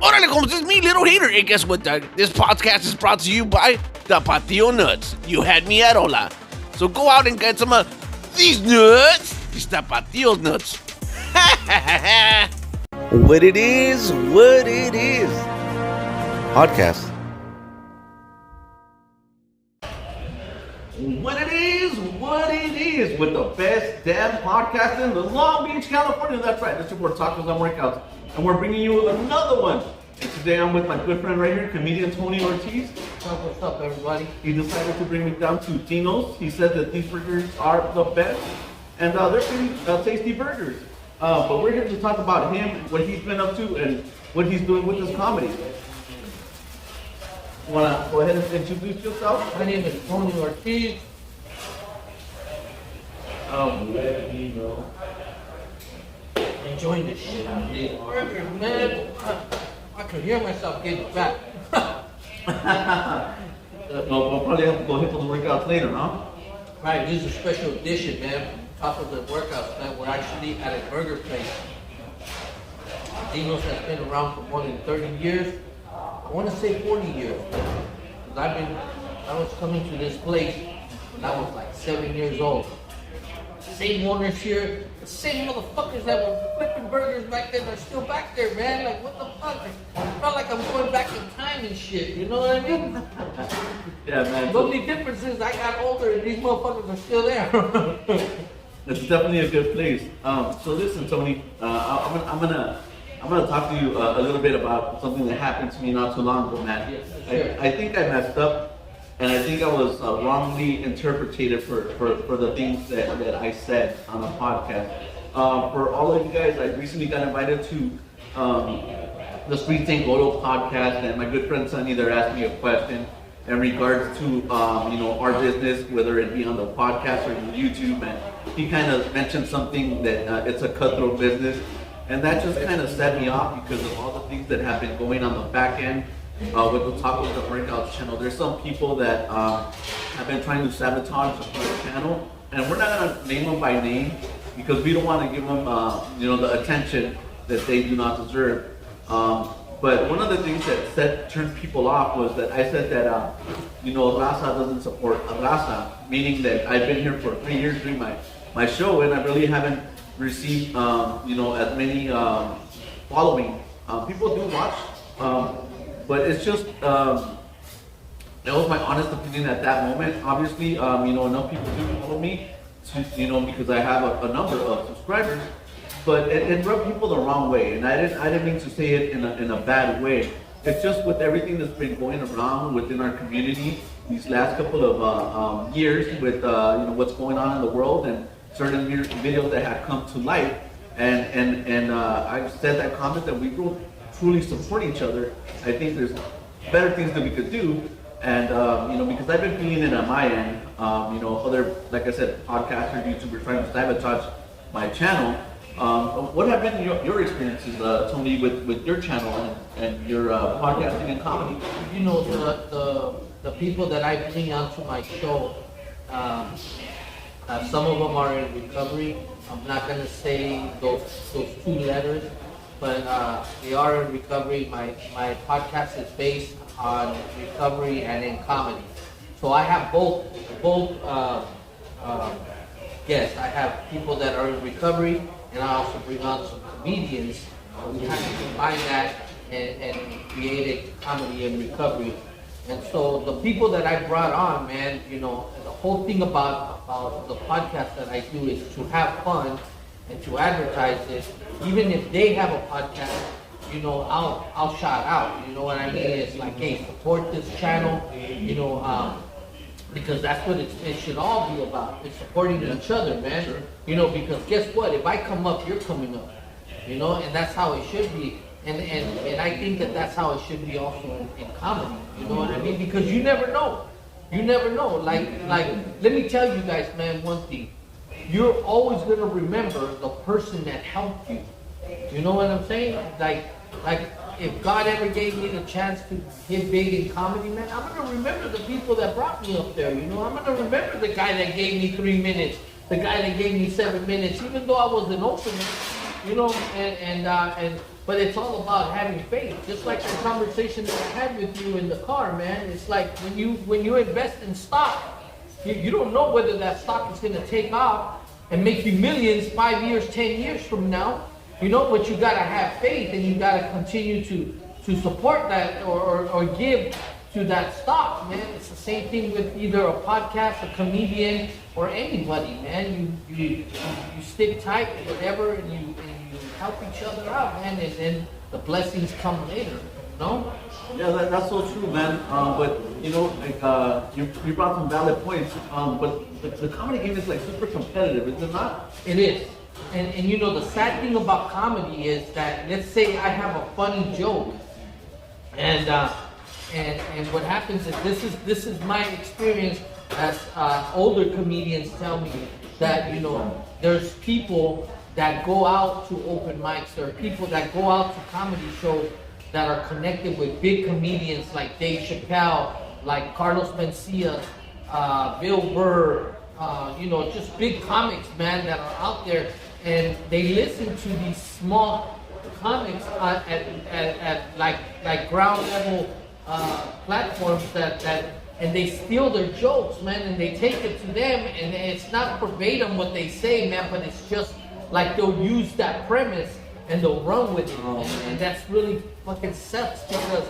Órale, Holmes, it's me, Little Hater. And guess what, Doug? This podcast is brought to you by the Patio Nuts. You had me at hola. So go out and get some of these nuts. These Tapatio nuts. What it is. Podcast. What it is with the best damn podcast in the Long Beach, California. That's right, that's your boy Tacos and Workouts. And we're bringing you another one. And today I'm with my good friend right here, comedian Tony Ortiz. What's up, everybody? He decided to bring me down to Tino's. He said that these burgers are the best. And they're pretty tasty burgers. But we're here to talk about him, what he's been up to, and what he's doing with his comedy. You want to go ahead and introduce yourself? My name is Tony Ortiz. Enjoying this shit. These burgers, man. I can hear myself getting fat. We'll probably have to go hit those workouts later, huh? Right, this is a special edition, man. Top of the workouts, man. We're actually at a burger place. Dino's has been around for more than 30 years. I want to say 40 years. Because I was coming to this place when I was like 7 years old. Same owners here, the same motherfuckers that were flipping burgers back then are still back there, man. Like, what the fuck? I felt like I'm going back in time and shit, you know what I mean? Yeah, man. The only difference is I got older and these motherfuckers are still there. It's definitely a good place. So listen, Tony, I'm gonna talk to you a little bit about something that happened to me not too long ago, man. Yes, sure. I think I messed up. And I think I was wrongly interpreted for the things that I said on a podcast. For all of you guys, I recently got invited to the Street St. Godo podcast, and my good friend Sonny there asked me a question in regards to our business, whether it be on the podcast or on YouTube, and he kind of mentioned something that it's a cutthroat business, and that just kind of set me off because of all the things that have been going on the back end. With the Tacos and Workouts channel, there's some people that have been trying to sabotage the channel, and we're not gonna name them by name because we don't want to give them, the attention that they do not deserve. But one of the things that turned people off was that I said that Raza doesn't support Raza, meaning that I've been here for 3 years doing my show, and I really haven't received as many following. People do watch. But it's just, that was my honest opinion at that moment. Obviously, enough people do follow me, because I have a number of subscribers. But it rubbed people the wrong way, and I didn't mean to say it in a bad way. It's just with everything that's been going around within our community these last couple of years, with what's going on in the world and certain videos that have come to light. And I said that comment that we will truly support each other. I think there's better things that we could do, and because I've been feeling it on my end. Other, like I said, podcasters, YouTubers trying to sabotage my channel. What have been your experiences, Tony, with your channel and your podcasting and comedy? The people that I bring onto my show, some of them are in recovery. I'm not gonna say those 2 letters. But they are in recovery. My podcast is based on recovery and in comedy. So I have both guests. I have people that are in recovery, and I also bring on some comedians. We have to combine that and create a comedy and recovery. And so the people that I brought on, man, the whole thing about the podcast that I do is to have fun and to advertise it. Even if they have a podcast, I'll shout out. You know what I mean? It's like, hey, support this channel. Because that's what it should all be about. It's supporting each other, man. Sure. Because guess what? If I come up, you're coming up. And that's how it should be. And I think that that's how it should be also in comedy. You know what I mean? Because you never know. You never know. Like, let me tell you guys, man, one thing. You're always going to remember the person that helped you. You know what I'm saying? Like if God ever gave me the chance to hit big in comedy, man, I'm going to remember the people that brought me up there. I'm going to remember the guy that gave me 3 minutes, the guy that gave me 7 minutes, even though I was an opener, and but it's all about having faith. Just like the conversation that I had with you in the car, man. It's like when you invest in stock, you don't know whether that stock is going to take off and make you millions 5 years, 10 years from now. You know, but you got to have faith, and you got to continue to support that or give to that stock, man. It's the same thing with either a podcast, a comedian, or anybody, man. You stick tight, whatever, and you help each other out, man, and then the blessings come later, no? Yeah, that's so true, man. But you know, like you brought some valid points. But the comedy game is like super competitive, is it not? It is. And you know, the sad thing about comedy is that, let's say I have a funny joke, and what happens is, this is my experience as older comedians tell me that, you know, there's people that go out to open mics, there are people that go out to comedy shows that are connected with big comedians like Dave Chappelle, like Carlos Mencia, Bill Burr, you know, just big comics, man, that are out there, and they listen to these small comics at like ground level platforms that and they steal their jokes, man, and they take it to them, and it's not verbatim what they say, man, but it's just like they'll use that premise and they'll run with it, and that's really fucking sucks, because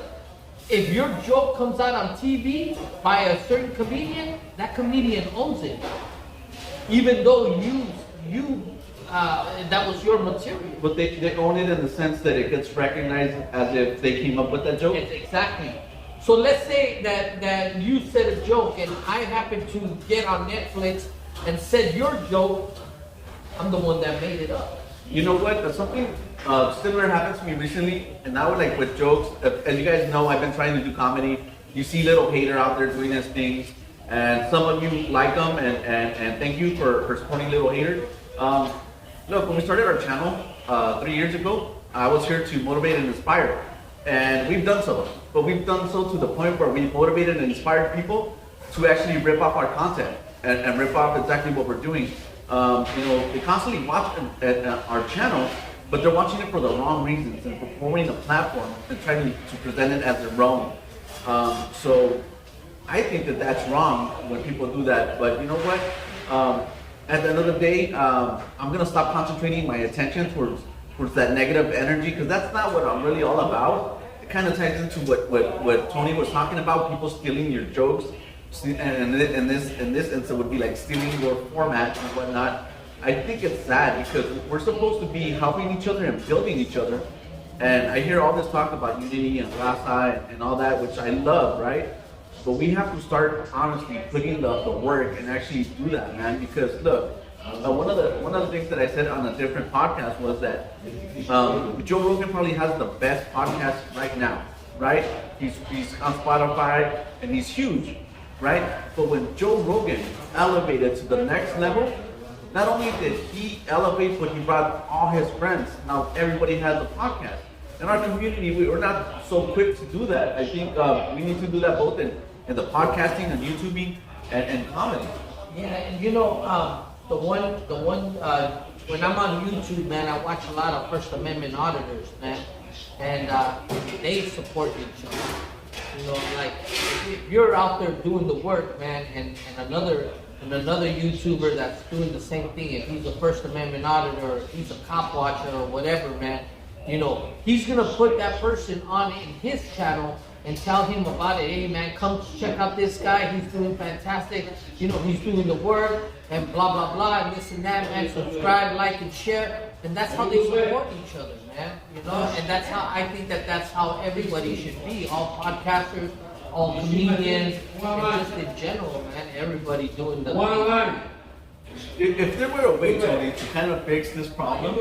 if your joke comes out on TV by a certain comedian, that comedian owns it, even though that was your material. But they own it in the sense that it gets recognized as if they came up with that joke? Exactly. So let's say that you said a joke and I happen to get on Netflix and said your joke, I'm the one that made it up. You know what? Something similar happened to me recently, and now like with jokes, as you guys know, I've been trying to do comedy. You see little hater out there doing his things, and some of you like them, and thank you for supporting little hater. Look, when we started our channel 3 years ago, I was here to motivate and inspire, and we've done so. But we've done so to the point where we've motivated and inspired people to actually rip off our content and rip off exactly what we're doing. You know, they constantly watch our channel, but they're watching it for the wrong reasons and performing the platform and trying to present it as their own. So I think that that's wrong when people do that. But you know what? At the end of the day, I'm gonna stop concentrating my attention towards that negative energy, because that's not what I'm really all about. It kind of ties into what Tony was talking about, people stealing your jokes, and this instance would be like stealing your format and whatnot. I think it's sad, because we're supposed to be helping each other and building each other. And I hear all this talk about unity and raza and all that, which I love, right? But we have to start honestly putting the work and actually do that, man. Because look, one of the things that I said on a different podcast was that Joe Rogan probably has the best podcast right now, right? He's on Spotify and he's huge, right? But when Joe Rogan elevated to the next level, not only did he elevate, but he brought all his friends. Now everybody has a podcast. In our community, we're not so quick to do that. I think we need to do that both in the podcasting and YouTubing and comedy. Yeah, and you know, the one when I'm on YouTube, man, I watch a lot of First Amendment auditors, man, and they support each other. You know, like if you're out there doing the work, man, and another YouTuber that's doing the same thing, if he's a First Amendment auditor, or if he's a cop watcher or whatever, man, you know, he's gonna put that person on in his channel and tell him about it. Hey man, come check out this guy, he's doing fantastic, you know, he's doing the work, and blah blah blah, and this and that, man. Subscribe, like, and share, and that's how they support each other, man. You know, and that's how I think that's how everybody should be. All podcasters, all comedians, and just in general, man. Everybody doing the thing. If there were a way, Tony, to kind of fix this problem,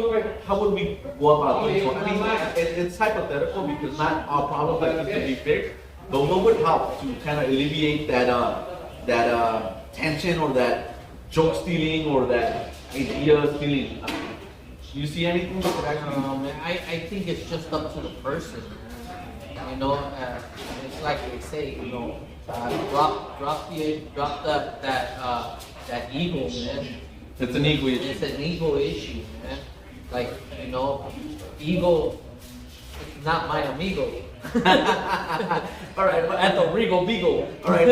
how would we go about doing so? I mean, it's hypothetical because not all problems like this can be fixed, but what would help to kind of alleviate that tension or that joke stealing or that idea stealing? Do you see anything that could actually? Man, I think it's just up to the person. You know, it's like they say, you know, drop that ego, man. It's an ego issue. It's an ego issue, man. Like, you know, ego not my amigo. All right, At the Regal Beagle. all right.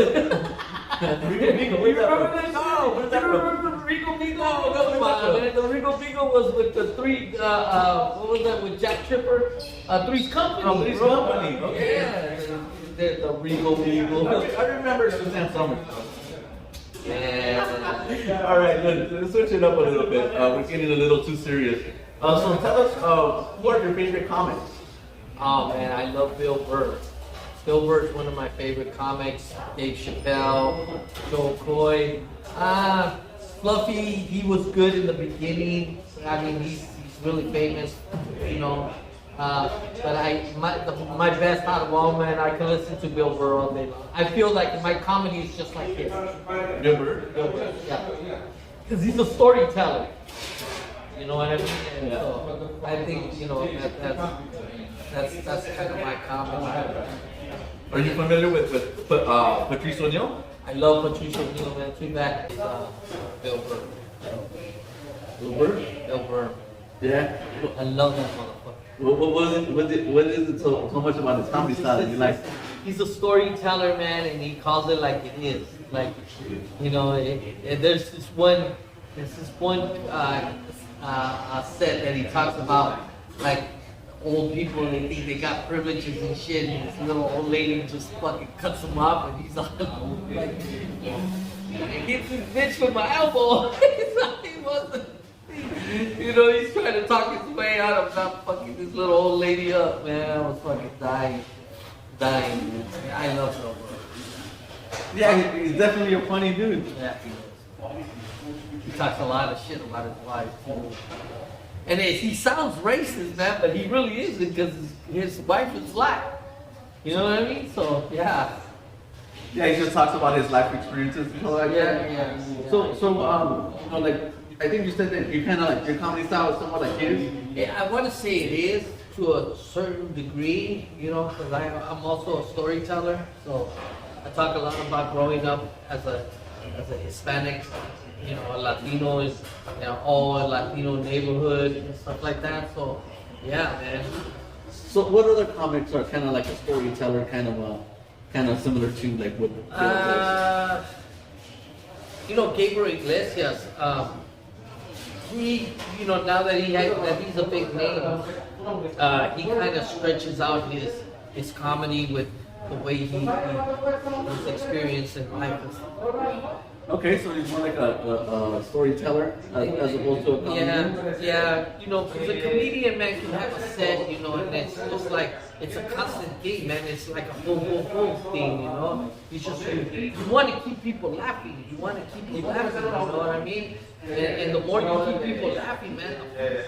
Rico Vigo, where's that from? No, Where's that from? Regal Beagle? No, come on, man. The Regal Beagle was with the three, what was that with Jack Tripper? Three's Company. Oh, Three's bro. Company, okay. Yeah, the Regal Beagle. I remember Suzanne Summers. Yeah. All right, let's switch it up a little bit. We're getting a little too serious. So tell us, who are your favorite comics? Oh man, I love Bill Burr. Bill Burr's one of my favorite comics. Dave Chappelle, Joe Coy. Fluffy, he was good in the beginning. I mean, he's really famous, you know. But my best out of all, man, I can listen to Bill Burr all day long. I feel like my comedy is just like his. Bill Burr? Bill Burr, yeah. Because he's a storyteller. You know what I mean? And so I think, you know, that's kind of my comedy. Are you familiar with Patrice O'Neill? I love Patrice O'Neill, man. Too bad. Bill Burr. Bill Burr? Bill Burr. Yeah. I love that motherfucker. What is it so much about his comedy style that you like? He's a storyteller, man, and he calls it like it is. Like, you know, there's this one set that he talks about, like, old people, they think they got privileges and shit, and this little old lady just fucking cuts him off, and he's all like, I hit this bitch with my elbow. He wasn't, you know, he's trying to talk his way out of not fucking this little old lady up, man. I was fucking dying, man. I love Bill Burr. Yeah, he's definitely a funny dude. Yeah, he is. He talks a lot of shit about his wife, too. And he sounds racist, man, but he really isn't because his wife is black. You know what I mean? So, yeah. Yeah, he just talks about his life experiences and all that. Yeah. So, you know, like, I think you said that you kind of like, your comedy style is somewhat like his. Yeah, I want to say it is to a certain degree, you know, because I'm also a storyteller. So, I talk a lot about growing up as a Hispanic, you know, a Latino is, you know, all a Latino neighborhood and stuff like that. So, yeah, man. So what other comics are kind of like a storyteller, kind of similar to like what? You know, Gabriel Iglesias. He, you know, now that he's a big name, he kind of stretches out his comedy with the way his experience in life and stuff. Okay, so he's more like a storyteller as opposed to a comedian? Yeah, you know, because a comedian, man, can have a set, you know, and it's just like, it's a constant game, man. It's like a boom, boom, boom thing, you know? You want to keep people laughing. You want to keep people laughing, you know what I mean? And the more you keep people laughing, man, the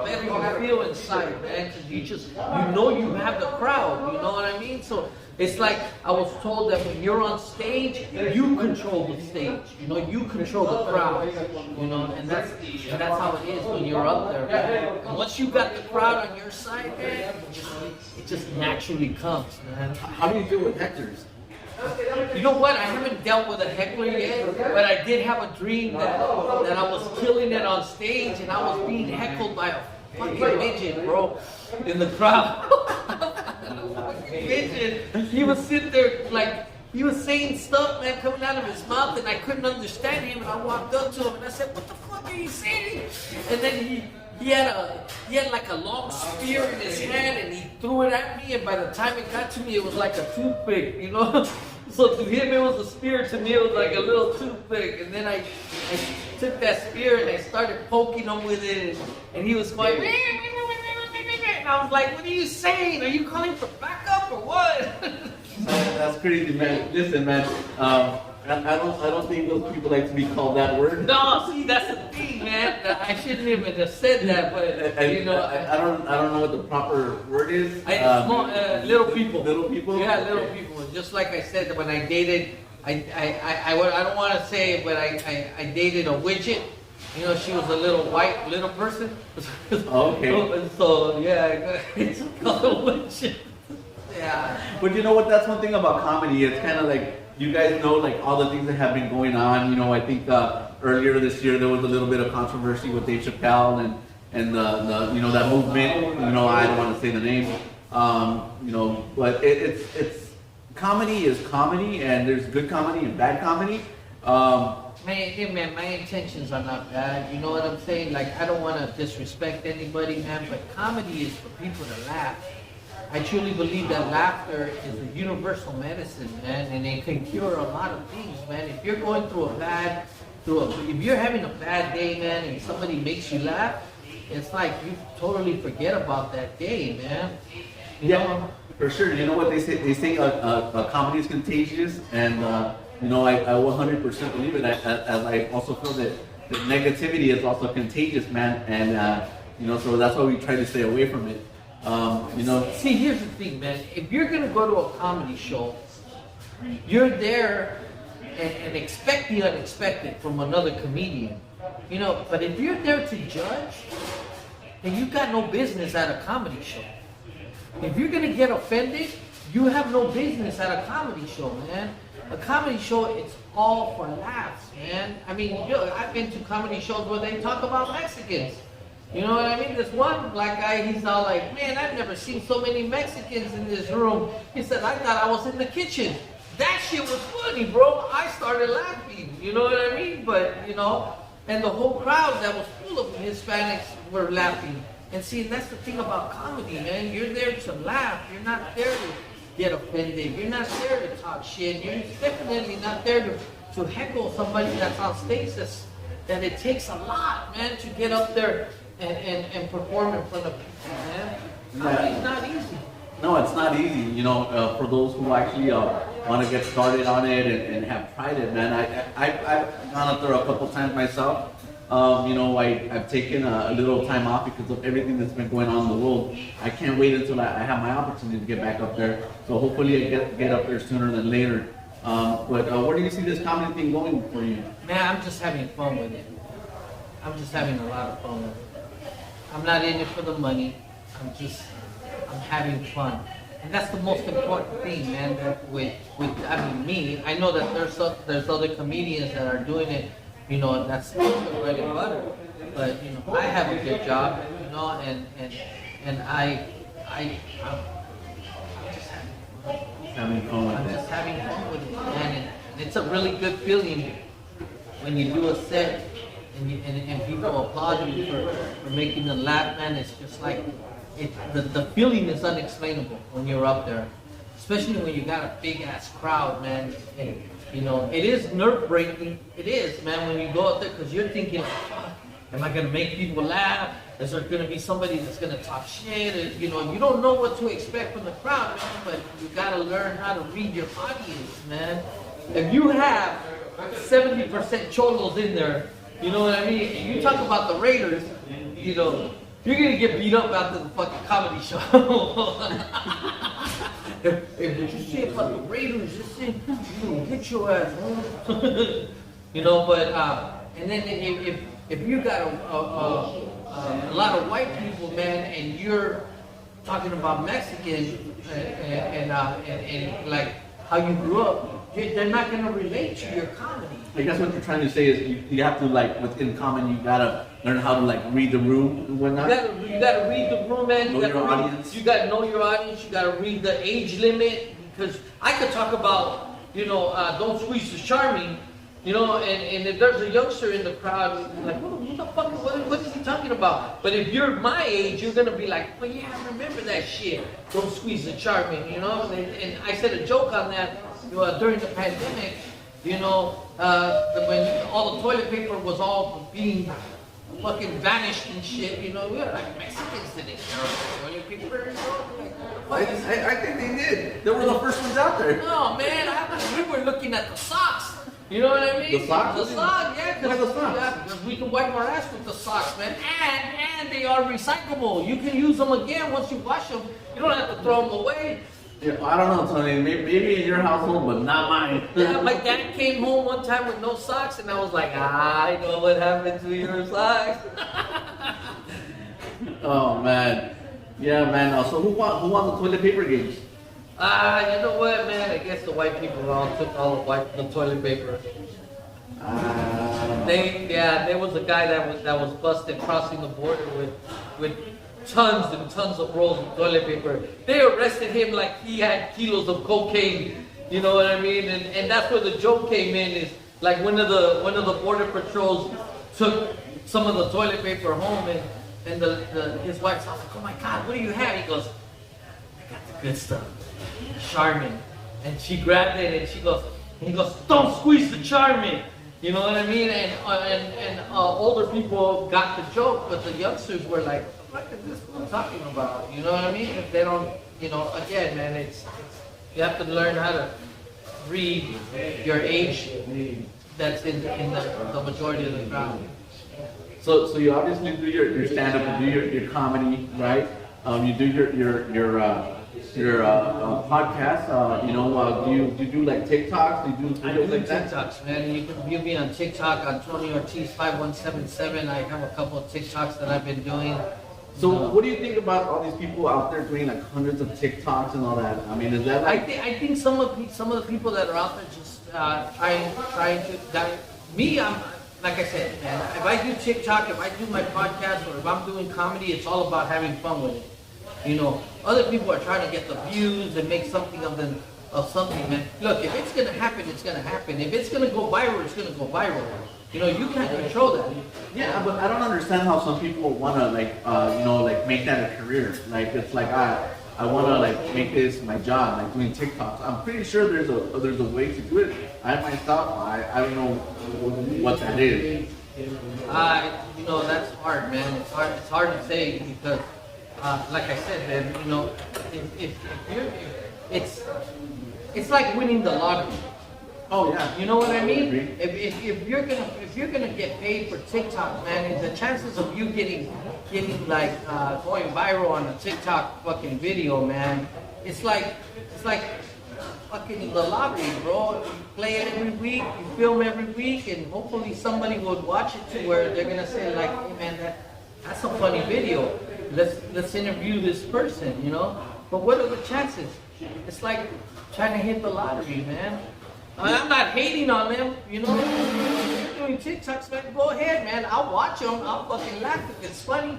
better you feel inside, man, because you know you have the crowd, you know what I mean? So it's like I was told that when you're on stage, you control the stage, you know, you control the crowd, you know, and that's how it is when you're up there, man. And once you got the crowd on your side, man, it just naturally comes, man. How do you deal with hecklers? You know what? I haven't dealt with a heckler yet, but I did have a dream that I was killing it on stage and I was being heckled by a fucking midget, bro, in the crowd. Fucking midget. He was sitting there like, he was saying stuff, man, coming out of his mouth, and I couldn't understand him. And I walked up to him and I said, "What the fuck are you saying?" And then he had like a long spear in his hand, and he threw it at me. And by the time it got to me, it was like a toothpick, you know. So to him, it was a spear. To me, it was like a little toothpick. And then I took that spear and I started poking him with it, and he was going. And I was like, "What are you saying? Are you calling for backup or what?" That's crazy, man. Listen, man. I don't think those people like to be called that word. No, see, that's the thing, man. I shouldn't even have said that, but you know, I don't know what the proper word is. Little people. Little people. Yeah, little people. Just like I said, when I dated, I don't want to say it, but I dated a widget. You know, she was a little white little person. Oh, okay. So yeah, it's called a widget. Yeah. But you know what? That's one thing about comedy. It's kind of like, you guys know, like, all the things that have been going on. You know, I think earlier this year there was a little bit of controversy with Dave Chappelle and the you know, that movement. You know, I don't want to say the name. But it's comedy is comedy, and there's good comedy and bad comedy. Man, my intentions are not bad. You know what I'm saying? Like, I don't want to disrespect anybody, man, but comedy is for people to laugh. I truly believe that laughter is a universal medicine, man, and it can cure a lot of things, man. If you're going through if you're having a bad day, man, and somebody makes you laugh, it's like you totally forget about that day, man. You know? For sure. You know what they say? They say a comedy is contagious, and I 100% believe it. As I also feel that negativity is also contagious, man, and so that's why we try to stay away from it. See, here's the thing, man. If you're gonna go to a comedy show, you're there and expect the unexpected from another comedian. But if you're there to judge, then you got no business at a comedy show. If you're gonna get offended, you have no business at a comedy show, man. A comedy show, it's all for laughs, man. I mean, I've been to comedy shows where they talk about Mexicans. You know what I mean? This one black guy, he's all like, man, I've never seen so many Mexicans in this room. He said, I thought I was in the kitchen. That shit was funny, bro. I started laughing. You know what I mean? But, and the whole crowd that was full of Hispanics were laughing. And see, that's the thing about comedy, man. You're there to laugh. You're not there to get offended. You're not there to talk shit. You're definitely not there to heckle somebody that's on stage. That it takes a lot, man, to get up there and perform in front of people, man. Comedy's not easy. No, it's not easy. For those who actually want to get started on it and have tried it, man. I've gone up there a couple times myself. I've taken a little time off because of everything that's been going on in the world. I can't wait until I have my opportunity to get back up there. So hopefully I get up there sooner than later. But where do you see this comedy thing going for you? Man, I'm just having fun with it. I'm just having a lot of fun with it. I'm not in it for the money. I'm having fun. And that's the most important thing, man. That me, I know that there's other comedians that are doing it, that's the bread and butter. But, I have a good job, and I'm just having fun. I'm just having fun with it, man. And it's a really good feeling when you do a set and people applaud you for making them laugh, man. It's just like, the feeling is unexplainable when you're up there. Especially when you got a big ass crowd, man. And, it is nerve breaking. It is, man, when you go up there, because you're thinking, am I going to make people laugh? Is there going to be somebody that's going to talk shit? And, you don't know what to expect from the crowd, man, but you got to learn how to read your audience, man. If you have 70% cholos in there, you know what I mean? And you talk about the Raiders, you're going to get beat up after the fucking comedy show. If you say about the Raiders, you're going to get your ass. And then if you got a lot of white people, man, and you're talking about Mexicans and like how you grew up, they're not going to relate to your comedy. I guess what you're trying to say is you have to, within comedy, you gotta learn how to read the room and whatnot. You gotta read the room, man. Know your audience. You gotta know your audience. You gotta read the age limit, because I could talk about, don't squeeze the charming, and if there's a youngster in the crowd, like, what the fuck, what is he talking about? But if you're my age, you're gonna be like, well, yeah, I remember that shit. Don't squeeze the charming, And I said a joke on that during the pandemic. When all the toilet paper was all being fucking vanished and shit, we were like, Mexicans didn't care about toilet paper, I think they did. They were the first ones out there. No, man, we were looking at the socks. You know what I mean? The socks? The socks, yeah. Because we can wipe our ass with the socks, man. And they are recyclable. You can use them again once you wash them. You don't have to throw them away. Yeah, I don't know, Tony. Maybe in your household, but not mine. Yeah, my dad came home one time with no socks, and I was like, I know what happened to your socks. Oh, man. Yeah, man. So who won the toilet paper games? You know what, man? I guess the white people all took all the toilet paper. There was a guy that was busted crossing the border with tons and tons of rolls of toilet paper. They arrested him like he had kilos of cocaine. You know what I mean? And that's where the joke came in. Is like one of the border patrols took some of the toilet paper home, and his wife's like, oh my God, what do you have? He goes, I got the good stuff, Charmin. And she grabbed it and he goes, don't squeeze the Charmin. You know what I mean? And older people got the joke, but the youngsters were like, what is this fool talking about? You know what I mean? If they don't, again, man, it's you have to learn how to read your age that's in the majority of the crowd. So you obviously do your stand-up, you do your comedy, right? You do your podcast. Do you do like TikToks? Do you do I do like that? TikToks, man. You can view me on TikTok on Tony Ortiz 5177. I have a couple of TikToks that I've been doing. So what do you think about all these people out there doing like hundreds of TikToks and all that? I mean, is that like... I think some of the people that are out there just trying to... I'm like I said, man, if I do TikTok, if I do my podcast, or if I'm doing comedy, it's all about having fun with it. Other people are trying to get the views and make something of something, man. Look, if it's gonna happen, it's gonna happen. If it's gonna go viral, it's gonna go viral. You can't control that. Yeah, but I don't understand how some people wanna like make that a career. Like it's like I wanna like make this my job, like doing TikToks. I'm pretty sure there's a way to do it. I myself, I don't know what that is. That's hard, man. It's hard to say because, like I said, man, if it's like winning the lottery. Oh yeah. You know what I mean? If you're gonna get paid for TikTok, man, the chances of you getting like going viral on a TikTok fucking video, man, it's like fucking the lottery, bro. You play it every week, you film every week, and hopefully somebody would watch it to where they're gonna say like, hey man, that's a funny video. Let's interview this person, But what are the chances? It's like trying to hit the lottery, man. I'm not hating on them, If you're doing TikToks, man, go ahead, man. I'll watch them. I'll fucking laugh if it's funny.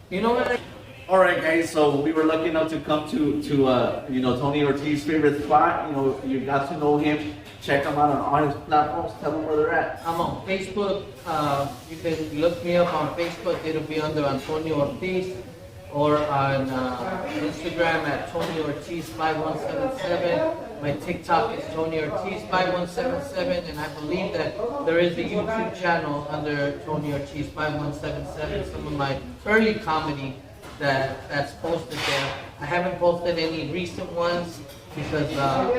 You know what I mean? All right, guys. So we were lucky enough to come to Tony Ortiz's favorite spot. You got to know him. Check him out on all his platforms. Tell them where they're at. I'm on Facebook. You can look me up on Facebook. It'll be under Antonio Ortiz. Or on Instagram at Tony Ortiz 5177. My TikTok is Tony Ortiz 5177, and I believe that there is a YouTube channel under Tony Ortiz 5177. Some of my early comedy that's posted there. I haven't posted any recent ones because I'm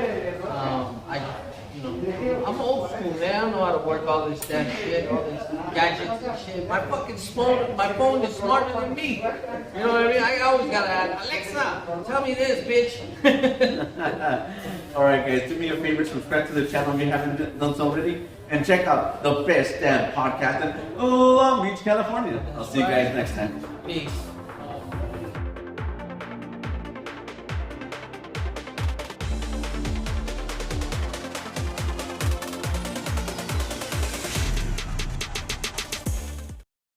old school, man. I don't know how to work all this damn shit, all this gadgets and shit. My phone is smarter than me. You know what I mean? I always gotta ask, Alexa, tell me this, bitch. All right, guys. Do me a favor, subscribe to the channel if you haven't done so already, and check out the best damn podcast in Long Beach, California. I'll see you guys next time. Peace.